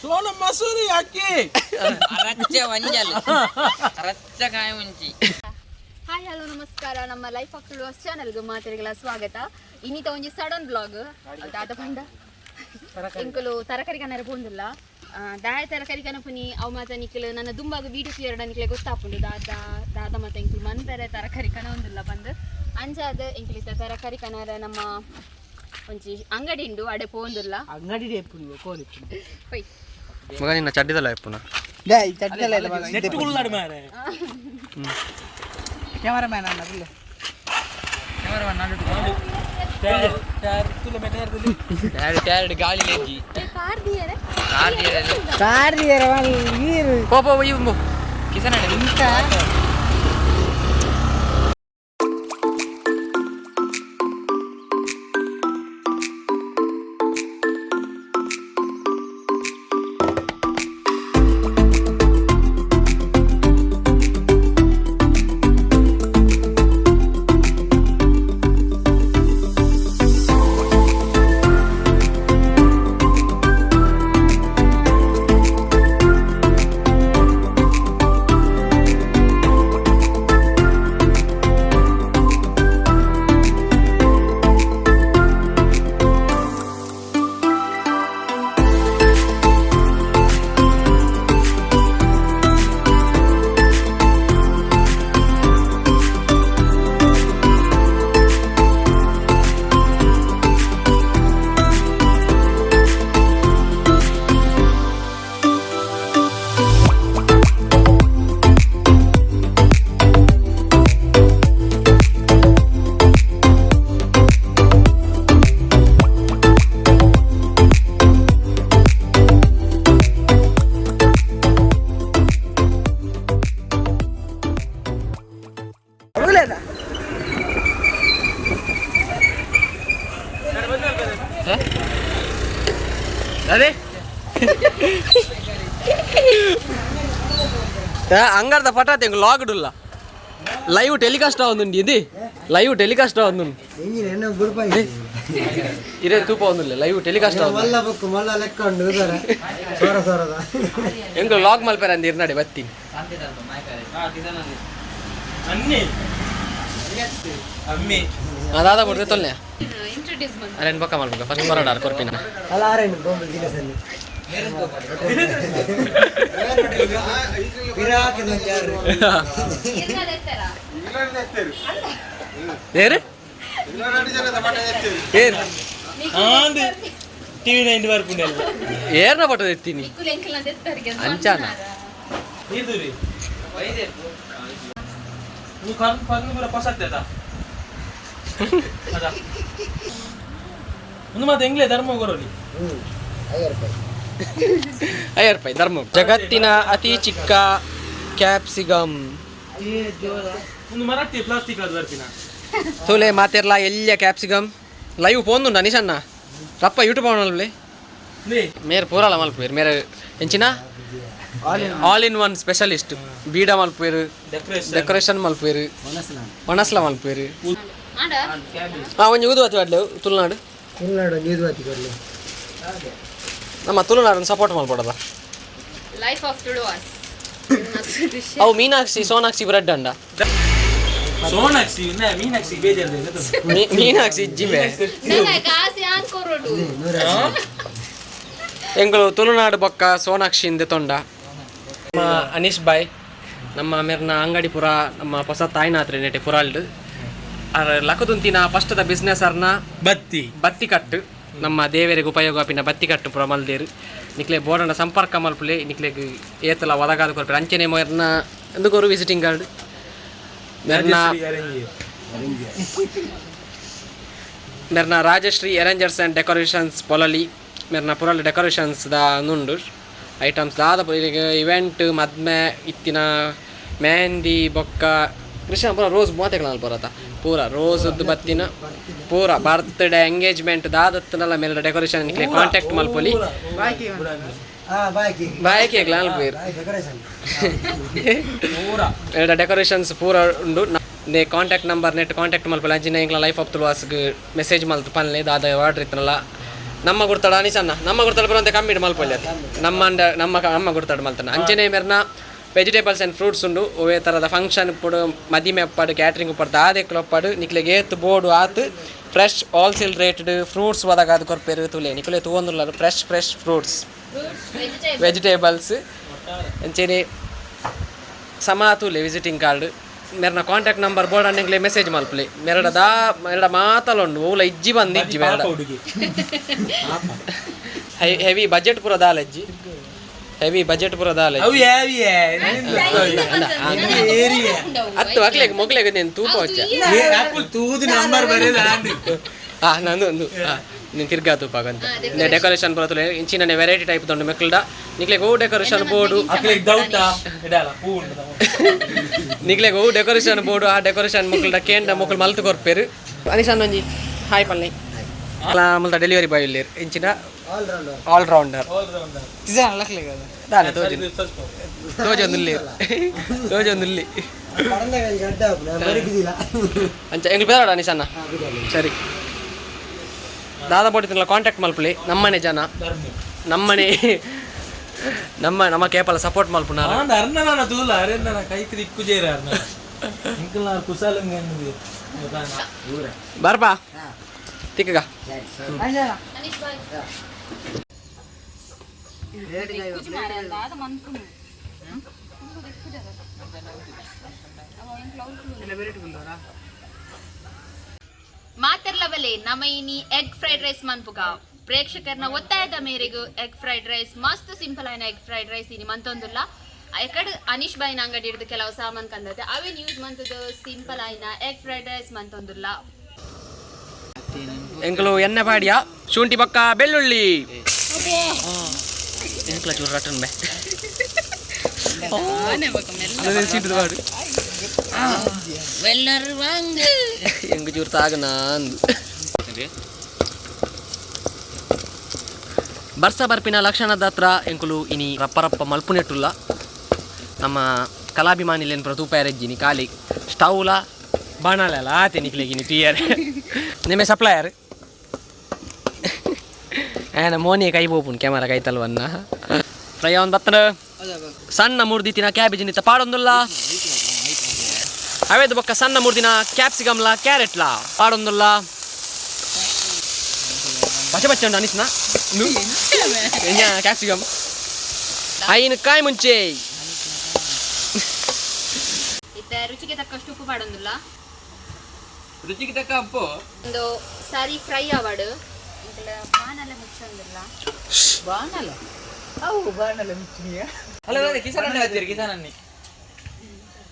ಸೋನ ಮಸೂರಿ ಅಕ್ಕಿ ರಚ್ಚ ವಂಜಲ್ ರಚ್ಚ ಕಾಯಿ ಮುಂಚಿ. Hi hello ನಮಸ್ಕಾರ. ನಮ್ಮ ಲೈಫ್ ಆಫ್ ತುಳುವಸ್ ಚಾನಲ್ಗೆ ಮಾತಾಡಿಗಳ ಸ್ವಾಗತ. ಇನ್ನಿತ ಒಂಜಿ ಸಡನ್ ಬ್ಲಾಗ್ ದಾದ ಪಂಡ ಎಂಕಲು ತರಕಾರಿ ಕನ್ನಡ ಪೋಂದಿಲ್ಲ ದಾಯ ತರಕಾರಿ ಕನಪುನಿ ಅವು ಮಾತ ನಿಕ್ಕಲು ನನ್ನ ದುಂಬಾಗ ವೀಡಿಯೋ ಕ್ಲಿಯರ್ ನಿಕ್ಲೆ ಗೊತ್ತಾಪುಂಡು ದಾದ ಮಾತ ಎಂಕಲು ಮನ್ಪೆರೆ ತರಕಾರಿ ಕನ ಒಂದಿಲ್ಲ ಬಂದು ಅಂಜಾದ ಎಂಕಲಿತ ತರಕಾರಿ ಕನರ ನಮ್ಮ ಒಂಜಿ ಅಂಗಡಿ ಉಂಡು ಅಡೆ ಪೋಂದಿಲ್ಲ ಅಂಗಡಿ ಕೋಲಿ ಪೈ ಮಗ ನಿನ್ನ ಚಡ್ಡಿದಲ್ಲ ಎಪ್ಪುನ ಡೇಯ್ ಚಡ್ಡಿದಲ್ಲ ಇಲ್ಲ ಮಗ ನೆಟ್ ಕುಳ್ಳಾಡಿ ಮಾರೆ ಕ್ಯಾಮರಾಮನ್ ಅನ್ನಲ್ಲ ಕ್ಯಾಮರಾಮನ್ ನಾಡು ಯಾರ್ ತುಲೆ ಮೆನೇರ್ದಲ್ಲಿ ಟ್ಯಾಡ್ ಗಾಳಿ ಲೆಜ್ಜಿ ಕಾರ್ ದಿಯರೆ ವಾಲ್ ನೀರು ಪೋ ಇವು ಕಿಸನ ಇಂತ అదే ಅಂಗಾರದ ಪಟಾತೆ ಲಾಗ್ಡುಲ್ಲ ಲೈವ್ ಟೆಲಿಕಾಸ್ಟ್ ಆಗುಂದು ಇದು ಲೈವ್ ಟೆಲಿಕಾಸ್ಟ್ ಆಗುಂದು ಇರೇ ತೂಪ ಒಂದಿಲ್ಲ ಲೈವ್ ಟೆಲಿಕಾಸ್ಟ್ ಹೆಂಗ ಲಾಗ್ ಮಲ್ಪೇರ ಅಂದ ಇರ್ನಾಡೆ ಬತ್ತೀನಿ ಅದಾದ ಕೊಡ್ರೆ ತೊಲ್ಲೆ ಅರೇನ್ ಬೊಕ್ಕ ಮಾಡ್ಬೇಕು ಫಸ್ಟ್ ಬರೋಣ ಕೊರ್ಪಿನ ಏರು ಏರ್ನ ಪಟ್ಟದ ಎತ್ತೀನಿ ಅಂಚಾನ ಎಂಗ್ಲೇ ಧರ್ಮ ಕೊರೋಲಿ ರೂಪಾಯಿ ಧರ್ಮ. ಜಗತ್ತಿನ ಅತಿ ಚಿಕ್ಕ ಕ್ಯಾಪ್ಸಿಕಮ್ ತೋಲೆ ಮಾತೆರ್ಲ ಎಲ್ಲಿಯ ಕ್ಯಾಪ್ಸಿಕಮ್ ಲೈವ್ ಪೋಂದುಂಡ ನಿಶನ್ನ ರಪ್ಪ ಯೂಟ್ಯೂಬ್ ಅವನಲ್ಲಿ ಮೇರೆ ಪೂರಲ್ಲ ಮಲ್ಪೇರು ಮೇರೆ ಎಂಚಿನ ಆಲ್ ಇನ್ ಒನ್ ಸ್ಪೆಷಲಿಸ್ಟ್ ಬೀಡ ಮಲ್ಪೇರು ಡೆಕೋರೇಷನ್ ಮಲ್ಪೇರು ಒಣಸ್ಲ ಮಲ್ಪೇರು ಒಂಜಿ ಊದುವತಿ ಆಡ್ಲೇವು ತುಳುನಾಡು ನಮ್ಮ ತುಳುನಾಡನ್ನು ಸಪೋರ್ಟ್ ಮಾಡ್ಬೋದಲ್ಲ. ಲೈಫ್ ಆಫ್ ತುಳುವಾಸ್ ಅವು ಮೀನಾಕ್ಷಿ ಸೋನಾಕ್ಷಿ ಬ್ರೆಡ್ ಅಂಡ ಸೋನಾಕ್ಷಿ ಮೀನಾಕ್ಷಿ ಬೇಜಾರು ಮೀನಾಕ್ಷಿ ಜಿಮೆ ಎಂಗಳು ತುಳುನಾಡು ಬೊಕ್ಕ ಸೋನಾಕ್ಷಿಂದ ತೊಂಡ ನಮ್ಮ ಅನೀಶ್ ಬಾಯ್ ನಮ್ಮ ಮೇರ್ನ ಅಂಗಡಿ ಪುರ ನಮ್ಮ ಹೊಸ ತಾಯಿನಾತ್ರೆ ನೆಟೆ ಪುರಾಲ್ಡ್ ಲಕದುಂತಿನ ಫಸ್ಟದ ಬಿಸ್ನೆಸ್ ಅರ್ನ ಬತ್ತಿ ಕಟ್ಟು ನಮ್ಮ ದೇವರಿಗೆ ಉಪಯೋಗ ಆಪಿನ ಬತ್ತಿ ಕಟ್ಟು ಪುರ ಮಲ್ದೇರು ನಿಕ್ಲೆ ಬೋರ್ಡನ ಸಂಪರ್ಕ ಮಲ್ಪುಲೆ ನಿಕ್ಲೆಗ್ ಏತಲ ಒದಗಾದ ಕೊರ್ಪೆ ಅಂಚನೆ ಮೇರ್ನ ಎಂದುಕೋರು ವಿಸಿಟಿಂಗ್ ಕಾರ್ಡ್ ಮೇರ್ನ ರಾಜಶ್ರೀ ಅರೇಂಜರ್ಸ್ ಆ್ಯಂಡ್ ಡೆಕೋರೇಷನ್ಸ್ ಪೊಲಲಿ ಮೇರ್ನ ಪುರಲ್ ಡೆಕೋರೇಷನ್ಸ್ ದ ನುಂಡು ಐಟಮ್ಸ್ ದಾದ ಇವೆಂಟ್ ಮದ್ಮೆ ಇತ್ತಿನ ಮೆಹಂದಿ ಬೊಕ್ಕ ಕೃಷ್ಣ ಪೂರ ರೋಸ್ ಮೂವತ್ತೇಳು ಬರತ್ತ ಪೂರ ರೋಸದ್ದು ಬತ್ತಿನ ಪೂರ ಬರ್ತ್ಡೇ ಎಂಗೇಜ್ಮೆಂಟ್ ದಾದತ್ತನಲ್ಲ ಮೇಲೆ ಡೆಕೋರೇಷನ್ ನಿಕ್ಲೆ ಕಾಂಟ್ಯಾಕ್ಟ್ ಮಲ್ಪೊಲಿ ಬಾಯ್ಕೆ ಎರಡು ಡೆಕೋರೇಷನ್ಸ್ ಪೂರ ಉಂಡು ನೇ ಕಾಂಟ್ಯಾಕ್ಟ್ ನಂಬರ್ ನೆಟ್ ಕಾಂಟ್ಯಾಕ್ಟ್ ಮಲ್ಪೊಲಿ ಅಂಚಿನ ಇಂಗ್ಲ ಲೈಫ್ ಆಫ್ ತುಳುವಾಸ್ಗೆ ಮೆಸೇಜ್ ಮಲ್ತು ಪನ್ಲೆ ದಾದ ಆರ್ಡ್ರ್ ಇತ್ತನಲ್ಲ ನಮ್ಮ ಗುರ್ತಾಡ ಅನಿಸನ್ನ ನಮ್ಮ ಗುರ್ತಾಡ ಬರುವಂತೆ ಕಮ್ಮಿ ಮಲ್ಪೊಳ್ಳಿ ನಮ್ಮ ಗುರ್ತಾಡ ಮಲ್ತಾನೆ ಅಂಚನೆ ಮೇರ್ನ ವೆಜಿಟೇಬಲ್ಸ್ ಆ್ಯಂಡ್ ಫ್ರೂಟ್ಸ್ ಉಂಡು ಒವೇ ಥರದ ಫಂಕ್ಷನ್ ಪಡು ಮದಿಮೆ ಅಪ್ಪಾಡು ಕ್ಯಾಟ್ರಿಂಗ್ ಉಪ್ಪಡು ದಾದೆಕ್ಲು ಅಪ್ಪಾಡು ನಿಕ್ಲೆಗೆ ಏತ್ ಬೋರ್ಡು ಆತು ಫ್ರೆಶ್ ಹೋಲ್ಸೇಲ್ ರೇಟ್ಡ್ ಫ್ರೂಟ್ಸ್ ಒದಗ ಅದು ಕೊರ್ಪೇರು ತುಲೆ ನಿಕ್ಲೆ ತಗೊಂದುಲ್ಲ ಫ್ರೆಶ್ ಫ್ರೂಟ್ಸ್ ವೆಜಿಟೇಬಲ್ಸ್ ಅಂಚೆನೆ ಸಮಾ ತುಲೆ ವಿಸಿಟಿಂಗ್ ಕಾರ್ಡ್ ಮೇರನ ಕಾಂಟ್ಯಾಕ್ಟ್ ನಂಬರ್ ಬೋರ್ಡ್ ಅನ್ನಂಗ್ಲೆ ಮೆಸೇಜ್ ಮಲ್ಪಲೆ ಮೇರಡ ಮಾತಲೊಂಡು ಓಲ ಇಜ್ಜಿ ಬಂದು ಇಜ್ಜಿ ಮೇರಡ ಹೆವಿ ಬಜೆಟ್ ಪೂರ ದಾಲಜ್ಜಿ ಹೆವಿ ಬಜೆಟ್ ಪೂರ ದಾಲಜ್ಜಿ ಹತ್ತು ಮಕ್ಳಿಗೆ ಮೊಗ್ಲೆಗೆ ನೀನು ತೂಪ ವಚ್ಚ ನಂದು ಒಂದು ನೀನು ತಿರ್ಗಾ ತೂಪಾಗಂತ ಡೆಕೋರೇಷನ್ ಬರತ್ತಲೆ ಇಂಚಿನ ವೆರೈಟಿ ಟೈಪ್ ತೊಂಡು ಮಕ್ಕಳ ನಿಕ್ಲೆಗೆ ಓ ಡೆಕೋರೇಷನ್ ಬೋರ್ಡು ನಿಕ್ಲೆಗೆ ಓ ಡೆಕೋರೇಷನ್ ಬೋರ್ಡು ಆ ಡೆಕೋರೇಷನ್ ಮಕ್ಕಳ ಕೇಂದ್ರ ಮಕ್ಕಳು ಮಲ್ತು ಕೊರ್ಪೇರು ಅನಿಸನ್ ಒಂಜಿ ಹಾಯ್ ಪಲ್ಲೆ ಮಲ್ತ ಡೆಲಿವರಿ ಬಾಯ್ ಇಲ್ಲಿ ಇಂಚಿನ ಆಲ್ರೌಂಡರ್ ತೋಜೊಂದುಲ್ಲಿ ಅಂಚ ಎಂಗ್ಳು ಬೇಡ ಅನಿಸನ್ನ ಸರಿ ದಾದ ಬೋಟಿನಲ್ಲ ಕಾಂಟ್ಯಾಕ್ಟ್ ಮಲ್ಪಲಿ ನಮ್ಮನೆ ಜನ ನಮ್ಮನೆ ನಮ್ಮ ಕೇಪಲ ಸಪೋರ್ಟ್ ಮಲ್ಪುನ ಬರ್ಪಾ ತಿಕ್ಕಗ ಮಾತೆರ್ಲವಲೆ ನಮೈನಿ ಎಗ್ ಫ್ರೈಡ್ ರೈಸ್ ಮನ್ಪುಗ ಪ್ರೇಕ್ಷಕರನ ಒತ್ತಾಯದ ಮೇರೆಗೂ ಎಗ್ ಫ್ರೈಡ್ ರೈಸ್ ಮಸ್ತ್ ಸಿಂಪಲ್ ಆಯ್ನ ಎಗ್ ಫ್ರೈಡ್ ರೈಸ್ ಇನಿ ಮಂತೊಂದುಲ್ಲ ಎಕಡೆ ಅನೀಶ್ ಬಾಯ್ನ ಅಂಗಡಿ ಹಿಡಿದು ಕೆಲವು ಸಾಮಾನು ಕಂದತೆ ಅವೇನ್ ಯೂಸ್ ಮಂತದ್ದು ಸಿಂಪಲ್ ಆಯ್ನ ಎಗ್ ಫ್ರೈಡ್ ರೈಸ್ ಮಂತೊಂದುಲ್ಲ ಎಂಕಲು ಎಣ್ಣೆ ಪಾಡಿಯ ಶುಂಠಿ ಪಕ್ಕ ಬೆಳ್ಳುಳ್ಳಿ ಎಂಕ್ಲ ಚೂರು ರಟನ್ ಬೆ ಎಂಗ ಚೂರು ತಾಗನ ಬರ್ಸ ಬರ್ಪಿನ ಲಕ್ಷಣದ ಹತ್ರ ಎಂಕುಲು ಇನಿ ರಪ್ಪ ಮಲ್ಪುನೆಟ್ಟುಲ್ಲ ನಮ್ಮ ಕಲಾಭಿಮಾನಿಲೇನು ಪ್ರತೂಪಾಯರಜ್ಜಿನಿ ಖಾಲಿ ಸ್ಟೌಲ ಬಾಣಾಲೆಲ್ಲ ಆತೆ ನಿಕ್ಲಿಗಿನಿ ಟಿಯರ್ ನಿಮ್ಮೆ ಸಪ್ಲೈಯರ್ ಏನ ಮೋನಿ ಕೈ ಬೋಪುನ್ ಕ್ಯಾಮರಾ ಕೈತಲ್ವನ್ನ ಫ್ರೈ ಒಂದು ಬತ್ತನ ಸಣ್ಣ ಮೂರ್ದಿತ್ತಿನ ಕ್ಯಾಬೇಜ್ ನಿತ್ತ ಪಾಡೊಂದುಲ್ಲ ಅವೇದು ಬೊಕ್ಕ ಸಣ್ಣ ಮೂರ್ದಿನ ಕ್ಯಾಪ್ಸಿಕಮ್ಲ ಕ್ಯಾರೆಟ್ಲ ಪಾಡೊಂದುಲ್ಲ ಪಚ್ಚ ಪಚ್ಚ ಉಂಡು ಅನಿಸ್ನ ಕ್ಯಾಪ್ಸಿಕಮ್ ಐನು ಕಾಯಿ ಮುಂಚೆ ರುಚಿಗೆ ತಕ್ಕಷ್ಟು ಉಪ್ಪು ಪಾಡೊಂದುಲ್ಲ ರುಚಿಗೆ ತಕ್ಕ ಉಪ್ಪು ಒಂದು ಸಾರಿ ಫ್ರೈ ಆವಾಡು ಬಾಣಲೆ ಮುಚ್ಚೊಂದಿಲ್ಲ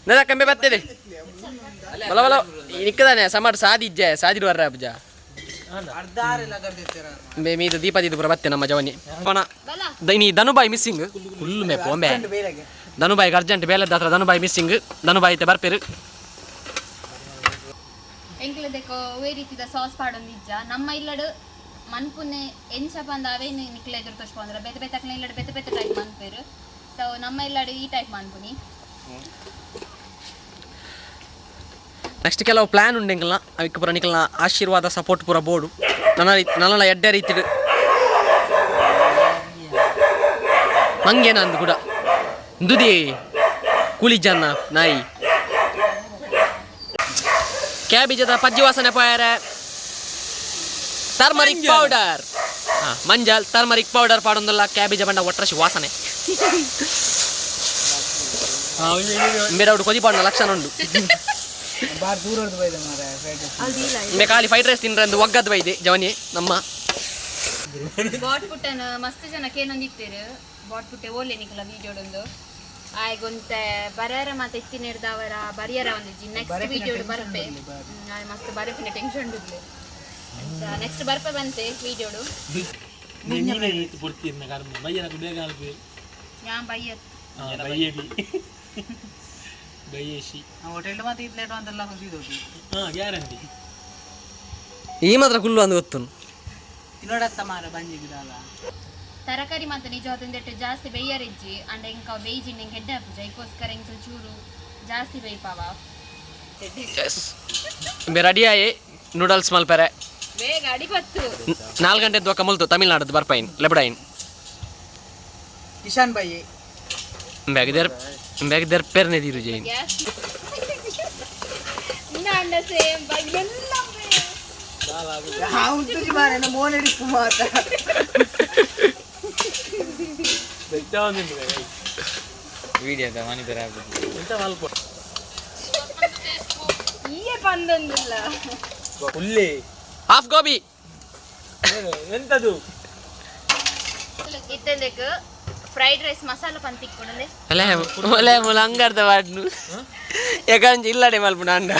ನದ ಕಮ್ಮಿ ಬರ್ತದೆ ಬಲ ಬಲ ನಿಕ್ಕದಾನೆ ಸಮಾಡ್ ಸಾದಿಜ್ಜೆ ಸಾದಿರು ವರ್ರ ಅಬ್ಜ ಮೀದು ದೀಪದಿದ್ದು ಪುರ ಬತ್ತೆ ನಮ್ಮ ಜವನಿ ಪಣ ದೈನಿ ಧನುಬಾಯಿ ಮಿಸ್ಸಿಂಗ್ ಫುಲ್ ಮೇ ಪೊಂಬೆ ಧನುಬಾಯಿಗೆ ಅರ್ಜೆಂಟ್ ಬೇಲದ ಹತ್ರ ಧನುಬಾಯಿ ಮಿಸ್ಸಿಂಗ್ ಧನುಬಾಯಿ ಐತೆ ಬರ್ಪೇರು ಎಂಕ್ಲದಕ್ಕೆ ಒವೇ ರೀತಿದ ಸಾಸ್ ಪಾಡೊಂದಿಜ್ಜ ನಮ್ಮ ಇಲ್ಲಡು ಮನ್ಪುನೆ ಎಂಚ ಬಂದ ಅವೇನು ನಿಕ್ಲ ಎದುರು ತೋಚ್ಕೊಂಡ್ರ ಬೆತ್ತ ಬೆತ್ತಕ್ಲ ಇಲ್ಲಡು ಬೆತ್ತ ಬೆತ್ತ ಟೈಪ್ ಮನ್ಪೇರು ಸೊ ನಮ್ಮ ಇಲ್ಲಡು ಈ ಟೈಪ್ ಮನ್ಪುನಿ ನೆಕ್ಸ್ಟ್ ಕೆಲವು ಪ್ಲ್ಯಾನ್ ಉಂಡು ಎಂಕಲ್ನ ಅವಕ್ಕೆ ಪುರ ನಿಕಲ್ನ ಆಶೀರ್ವಾದ ಸಪೋರ್ಟ್ ಪೂರ ಬೋರ್ಡು ನನ್ನ ಎಡ್ಡೆ ರೀತಿ ಮಂಗೇನ ಅಂದು ಕೂಡ ದುದಿ ಕೂಲಿಜನ್ನ ನಾಯಿ ಕ್ಯಾಬೇಜದ ಪಜ್ಜಿ ವಾಸನೆ ಪಾಯರೆ ಟರ್ಮರಿಕ್ ಪೌಡರ್ ಮಂಜಲ್ ಟರ್ಮರಿಕ್ ಪೌಡರ್ ಪಾಡೊಂದಲ್ಲ ಕ್ಯಾಬೇಜ ಬಂಡ ಒಟ್ರಶಿ ವಾಸನೆ ಮೇರೌಡು ಕೊದಿ ಪಾಡ ಲಕ್ಷಣ ಉಂಡು ಖಾಲಿ ಫ್ರೈಡ್ ರೈಸ್ ತಿನ್ರೆ ಒಂದು ಒಗ್ಗದ ಬೈದೆ ಜವನಿ ನಮ್ಮ ಬಾಟ್ ಪುಟ್ಟನ ಮಸ್ತ್ ಜನ ಕೇನೊಂದಿತ್ತೇರು ಬಾಟ್ ಪುಟ್ಟೆ ಓಲೆ ನಿಕಲ ವೀಡಿಯೋಡೊಂದು ಆಯ್ಗೊಂತೆ ಬರೆಯರ ಮತ್ತೆ ಎತ್ತಿನ ಹಿಡ್ದವರ ಬರಿಯರ ಒಂದಿಜ್ಜಿ ನೆಕ್ಸ್ಟ್ ವೀಡಿಯೋಡು ಬರ್ಪೆ ಮಸ್ತ್ ಬರಪಿನ ಟೆನ್ಷನ್ ಬಿಡ್ಲಿ ನೆಕ್ಸ್ಟ್ ಬರ್ಪೆ ಬಂತೆ ವೀಡಿಯೋಡು ಯಾ ಬಯ್ಯತ್ ಈ ಮಾತ್ರ ಕುಲ್ಲು ಅಂದು ಗೊತ್ತು ತರಕಾರಿ ಮಾತ್ರ ನಿಜವಾದ ಜಾಸ್ತಿ ಬೇಯರಿಜ್ಜಿ ಅಂಡ್ ಎಂಕ ಬೇಯ್ಜಿ ನಿಂಗೆ ಹೆಡ್ಡೆ ಹಾಪುಜ ಇದಕ್ಕೋಸ್ಕರ ಎಂಕ ಚೂರು ಜಾಸ್ತಿ ಬೇಯ್ಪಾವ ರೆಡಿ ಆಯೆ ನೂಡಲ್ಸ್ ಮಲ್ಪೆರೆ ಬೇಗ ಅಡಿಪತ್ತು 4 ಗಂಟೆ ದೊಕ್ಕ ಮುಲ್ತು ತಮಿಳ್ನಾಡು ಬರ್ಪೈನ್ ಲೆಬಡೈನ್ ಕಿಶಾನ್ ಬಾಯಿ ಬ್ಯಾಗಿದರ್ ಪೇರ್ನೆ ದಿರು ಜೈನ್ ಗ್ಯಾಸ್ ಇನ್ನ ಅಂಡ ಸೇಮ್ ಬಗ್ಗೆಲ್ಲ ಹಾವು ತುಜಿ ಮಾರೆ ನಮ್ಮ ಮೋನೆಡಿ ಕುಮಾತ ವಿಡಿಯೋದ ಮಾನಿತರ ಎಂತ ಮಲ್ಪ ಈಯೇ ಬಂದೊಂದಿಲ್ಲ ಉಲ್ಲಿ ಹಾಫ್ ಗೋಬಿ ಎಂತದು ಇತ್ತಂದಕ್ಕೆ ಫ್ರೈಡ್ ರೈಸ್ ಮಸಾಲ ಪಂತ್ ಇಕ್ಕೊಡಲೆ ಒಲೆ ಮುಲ ಅಂಗರ್ದ ವಾಡ್ನು ಯಾಕಂಜ ಇಲ್ಲಡೆ ಮಲ್ಪುನ ಅಂಡ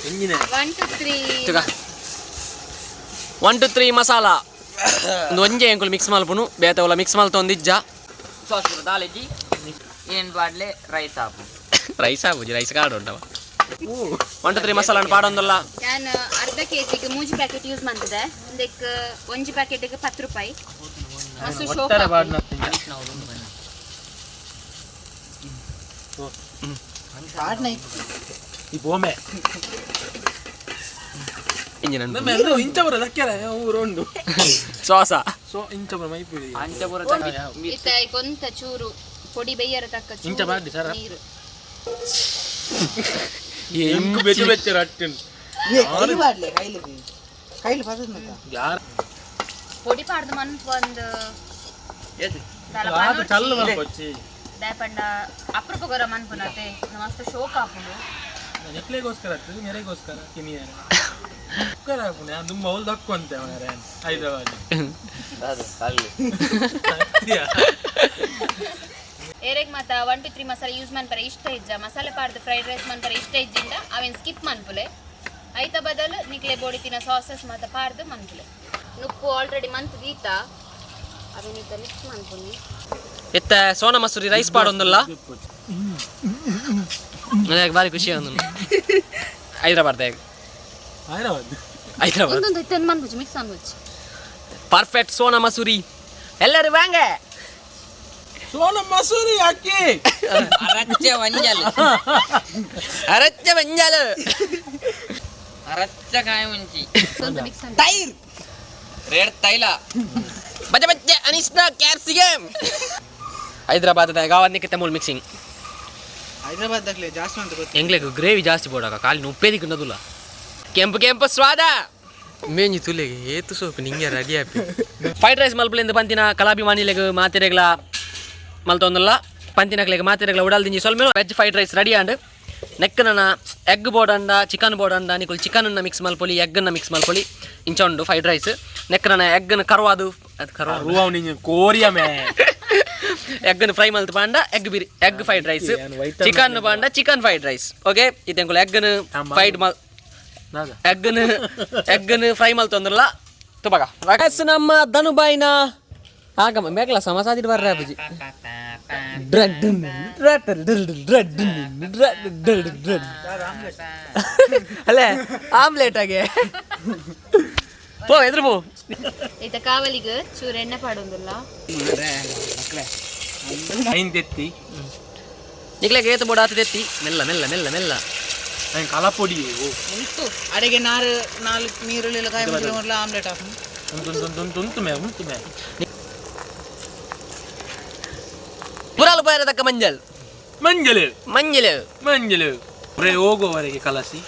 ಎಂಗಿನ 1 2 3 ತುಗ 1 2 3 ಮಸಾಲ ಒಂದು ಒಂಜೆ ಎಂಕುಲು ಮಿಕ್ಸ್ ಮಲ್ಪುನು ಬೇತವಲ ಮಿಕ್ಸ್ ಮಲ್ತೊಂದಿಜ್ಜ ಸಾಸ್ ಪೂರ ದಾಲೆಜಿ ಏನ್ ಬಾಡ್ಲೆ ರೈಸ್ ಆಪು ರೈಸ್ ಆಗುಜಿ ರೈಸ್ ಕಾಡು ಉಂಟವ 1 2 3 ಮಸಾಲ ಪಾಡೊಂದಲ್ಲ ನಾನು ಅರ್ಧ ಕೆಜಿಗೆ 3 ಪ್ಯಾಕೆಟ್ ಯೂಸ್ ಮಾಡ್ತಿದ್ದೆ ಅದಕ್ಕೆ 1 ಪ್ಯಾಕೆಟ್ಗೆ 10 ರೂಪಾಯಿ ಮಸ್ತ್ ಶೋಕ ಈ ಬೋಮೆ ಇಂಜಿನ ನಮ್ಮೆಲ್ಲರೂ ಇಂಚಬರ ದಕ್ಕೆರ ಊರುಂಡು ಶ್ವಾಸ ಸೊ ಇಂಚಬರ ಮೈಪುರಿ ಅಂಚಪುರ ಇತ್ತ ಕೊಂತ ಚೂರು ಪೊಡಿ ಬೇಯರ ತಕ್ಕ ಚೂರು ಇಂಚ ಬಾಡಿ ಸರ ನೀರು ಎಂಕು ಬೆಚ್ಚ ಬೆಚ್ಚ ರಟ್ಟನ್ ಯಾರ ಪೊಡಿ ಪಾಡ್ದು ಮನ್ಪು ಒಂದು ಆಗ ಚಲ್ಲ ಮಲ್ಪೊಚ್ಚಿ ದಾಯಪಂಡ ಅಪ್ರೂಪ ಗೊರ ಮನ್ಪುನತೆ ಮಸ್ತ್ ಶೋಕ ಹಾಕೊಂಡು ನೆಕ್ಲೆಗೋಸ್ಕರ ಆಗ್ತದೆ ಮೆರೆಗೋಸ್ಕರ ಕಿನಿಯಾರ ಕುಕ್ಕರ್ ಹಾಕುನೆ ಅದು ಮೌಲ್ ದಕ್ಕೊಂತೆ ಮಾರೆ ಹೈದರಾಬಾದ್ ಅದು ಕಲ್ಲು ಏರೆಗ್ ಮಾತ 1 2 3 ಮಸಾಲೆ ಯೂಸ್ ಮನ್ಪರೆ ಇಷ್ಟ ಇಜ್ಜ ಮಸಾಲೆ ಪಾಡ್ದು ಫ್ರೈಡ್ ರೈಸ್ ಮನ್ಪರೆ ಇಷ್ಟ ಇಜ್ಜಿಂದ ಅವೇನ್ ಸ್ಕಿಪ್ ಮನ್ಪುಲೆ ಐತ ಬದಲು ನಿಕ್ಲೆ ಬೋಡಿತಿನ ಸಾಸಸ್ ಮಾತ ಪಾಡ್ದು ಮನ್ಪುಲೆ ನುಪ್ಪು ಆಲ್ರೆಡಿ ಮಂತ್ ದೀತ ಅವೇನಿತ ಮಿಕ್ಸ್ ಮನ್ಪುನಿ ಎತ್ತ ಸೋನಾ ಮಸೂರಿ ರೈಸ್ ಪಾಡೊಂದುಲ್ಲ ನನಗೆ ಬಾರಿ ಖುಷಿ ಅಂದು ಹೈದರಾಬಾದ್ ಒಂದೊಂದು ಇತ್ತನ್ ಮನ್ಬುಜಿ ಮಿಕ್ಸ್ ಅನ್ಬುಜಿ ಪರ್ಫೆಕ್ಟ್ ಸೋನಾ ಮಸೂರಿ ಎಲ್ಲರೂ ವಾಂಗ ಸೋನ ಮಸೂರಿ ಅಕ್ಕಿ ಅರಚ್ಚ ವಂಜಲ್ ಅರಚ್ಚ ಬೆಂಜಾಲ ಅರಚ್ಚ ಕಾಯಿ ಮುಂಚಿ ಸ್ವಲ್ಪ ಮಿಕ್ಸ್ ಅನ್ ಟೈರ್ ರೇಡ್ ತೈಲ ಬಜ ಬಜ್ಜ ಅನಿಸ್ನಾ ಕ್ಯಾಪ್ಸಿಕಮ್ ಹೈದರಾಬಾದ್ ಗಾವನ್ನಿಕ್ಕೆ ತಮೂಲ್ ಮಿಕ್ಸಿಂಗ್ ಹೈದರಾಬಾದ್ ದಾಗ್ಲೆ ಜಾಸ್ತಿ ಅಂತ ಗೊತ್ತು ಎಂಗ್ಲೆಗ್ ಗ್ರೇವಿ ಜಾಸ್ತಿ ಬೋಡಾಗ ಕಾಲಿ ಉಪ್ಪೇ ದಿಕ್ಕುನದುಲ್ಲ ಕೆಂಪು ಕೆಂಪು ಸ್ವಾದ ಮೇಂಜಿ ತುಲೆಗೆ ಏತು ಸೋಪು ನಿಂಗೆ ರೆಡಿ ಆಪಿ ಫ್ರೈಡ್ ರೈಸ್ ಮಲ್ಪಲಿಂದ ಪಂತಿನ ಕಲಾಭಿಮಾನಿಲೆಗ್ ಮಾತೆರೆಗಳ ಮಲ್ತೊಂದಲ್ಲ ಪಂತಿನಕ್ಲೆಗ್ ಮಾತೆರೆಗಳ ಉಡಲ್ದಿಂಜಿ ಸ್ವಲ್ಪ ವೆಜ್ ಫ್ರೈಡ್ ರೈಸ್ ರೆಡಿ ಆಂಡ್ ನೆಕ್ಕನ ಎಗ್ ಬೋಡಂಡ ಚಿಕನ್ ಬೋಡಂಡ ನಿಕುಲ್ ಚಿಕನ್ನ ಮಿಕ್ಸ್ ಮಲ್ಪೊಲಿ ಎಗ್ಗನ್ನ ಮಿಕ್ಸ್ ಮಲ್ಪೊಲಿ ಇಂಚೊಂಡು ಫ್ರೈಡ್ ರೈಸ್ ನೆಕ್ಕನ ಎಗ್ಗನ ಕರುವಾದು ಅದು ಕರುವಾದು ಕೋರಿಯ ಮೇ ಎಗ್ಗನ್ನು ಫ್ರೈ ಮಲ್ತು ಪಾಂಡ ಎಗ್ ಫ್ರೈಡ್ ರೈಸ್ ಚಿಕನ್ ಪಾಂಡ ಚಿಕನ್ ಫ್ರೈಡ್ ರೈಸ್ ಓಕೆ ಇದು ಎಗ್ಗನ್ನು ಫ್ರೈಡ್ ಮಲ್ ಎಗ್ಗನ್ನು ಫ್ರೈ ಮಲ್ತೊಂದ್ರಲ್ಲ ತುಬಗ ರಕಸ್ ನಮ್ಮ ಧನುಬಾಯಿನ ಆಗಮ್ಮ ಬೇಕಲ್ಲ ಸಮಸಾದಿಡ್ ಬರ್ರೆ ಅಪ್ಪಾಜಿ ಅಲ್ಲೇ ಆಮ್ಲೆಟ್ ಆಗೆ ಪೋ ಎದುರು ಪೋ ಈತ ಕಾವಲಿಗೆ ಚೂರು ಎಣ್ಣೆ ಪಾಡೊಂದಿಲ್ಲ ಐನ್ ತೆತ್ತಿ ನಿಕ್ಲೆಗೆ ಏತು ಬೋಡ ಆತ ತೆತ್ತಿ ಮೆಲ್ಲ ಮೆಲ್ಲ ಮೆಲ್ಲ ಮೆಲ್ಲ ಕಲಪೊಡಿ ಉಂಟು ಅಡಿಗೆ ನಾಲ್ಕು ನೀರುಳ್ಳಿ ಕಾಯಿ ಮೊದಲು ಆಮ್ಲೆಟ್ ಹಾಕಿ ಉಂಟು ಮೇ ಪುರಾಲು ಬಾಯರ ತಕ್ಕ ಮಂಜಲ್ ಮಂಜಲು ಮಂಜಲು ಮಂಜಲು ಪ್ರೇ ಹೋಗುವವರೆಗೆ ಕಲಸಿ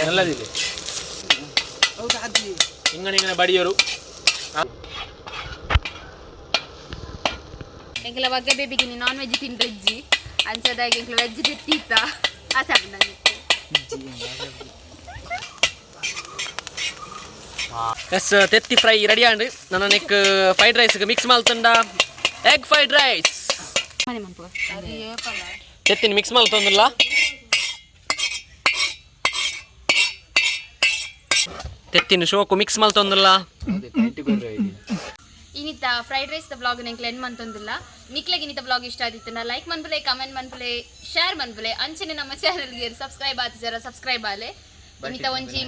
ಎಲ್ಲದಿದೆ ಹಿಂಗಣಿಂಗನೆ ಬಡಿಯೋರು ಎಂಕಲ ಬಗ್ಗೆ ಬೇಬಿಗೆ ನೀ ನಾನ್ ವೆಜ್ ತಿಂಡ್ರಿಜ್ಜಿ ಅಂಚದಾಗ ಎಂಕಲ ವೆಜ್ ತಿತ್ತೀತ ಆಸಾಬ್ ನನಗೆ ಎಸ್ ತೆತ್ತಿ ಫ್ರೈ ರೆಡಿ ಆಂಡ್ ನನ್ನ ನೆಕ್ ಫ್ರೈಡ್ ರೈಸ್ಗೆ ಮಿಕ್ಸ್ ಮಲ್ತಂಡ ಎಗ್ ಫ್ರೈಡ್ ರೈಸ್ ಮನೆ ಮನ್ಪು ಅದು ಏಪಲ್ಲ ತೆತ್ತಿನ ಮಿಕ್ಸ್ ಮಲ್ತೊಂದಿಲ್ಲ ತೆತ್ತಿನ ಶೋಕು ಮಿಕ್ಸ್ ಮಲ್ತೊಂದಿಲ್ಲ ಇನ್ನಿತ್ತ ಫ್ರೈಡ್ ರೈಸ್ ದ ಬ್ಲಾಗ್ ನೆಂಕ್ಲೆ ಎನ್ ಮಂತೊಂದಿಲ್ಲ ನಿಕ್ಲೆಗೆ ಇನ್ನಿತ ಬ್ಲಾಗ್ ಇಷ್ಟ ಆದಿತ್ತು ನಾ ಲೈಕ್ ಮನ್ಪಲೆ ಕಮೆಂಟ್ ಮನ್ಪಲೆ ಶೇರ್ ಮನ್ಪಲೆ ಅಂಚನೆ ನಮ್ಮ ಚಾನಲ್ಗೆ ಸಬ್ಸ್ಕ್ರೈಬ್ ಆತ ಜರ ಸಬ್ಸ್ಕ್ರೈಬ್ ಆಲೆ ಇನ್ನಿತ ಒಂಜಿ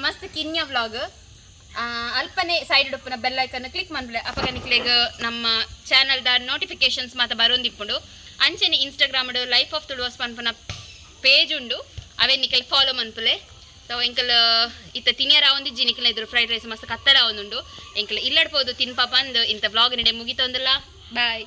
ಮಸ್ತ್ ಕಿನ್ಯ ಬ್ಲಾಗ್ ಅಲ್ಪನೆ ಸೈಡ್ ಉಪ್ಪನ ಬೆಲ್ ಐಕನ್ ಕ್ಲಿಕ್ ಮಾಡ್ಬಿಡೆ ಅಪ್ಪ ನಿಕ್ಲೆಗ್ ನಮ್ಮ ಚಾನಲ್ದ ನೋಟಿಫಿಕೇಶನ್ಸ್ ಮಾತ ಬರೋಂದಿಪ್ಪುಂಡು ಅಂಚನೆ ಇನ್ಸ್ಟಾಗ್ರಾಮ್ ಲೈಫ್ ಆಫ್ ತುಳುವಸ್ ಪನ್ಪನ ಪೇಜ್ ಉಂಡು ಅವೇ ನಿಕಲ್ ಫಾಲೋ ಮನ್ಪುಲೆ ಸೊ ಎಂಕಲ್ ಇತ್ತ ತಿನಿಯರ ಒಂದಿಜ್ಜಿ ನಿಕಲ್ ಎದುರು ಫ್ರೈಡ್ ರೈಸ್ ಮಸ್ತ್ ಕತ್ತಲ ಒಂದುಂಡು ಎಂಕಲ್ ಇಲ್ಲಡ್ಬೋದು ತಿನ್ಪಾಪ ಅಂದು ಇಂಥ ಬ್ಲಾಗ್ ನಡೆ ಮುಗಿತೊಂದಲ್ಲ ಬಾಯ್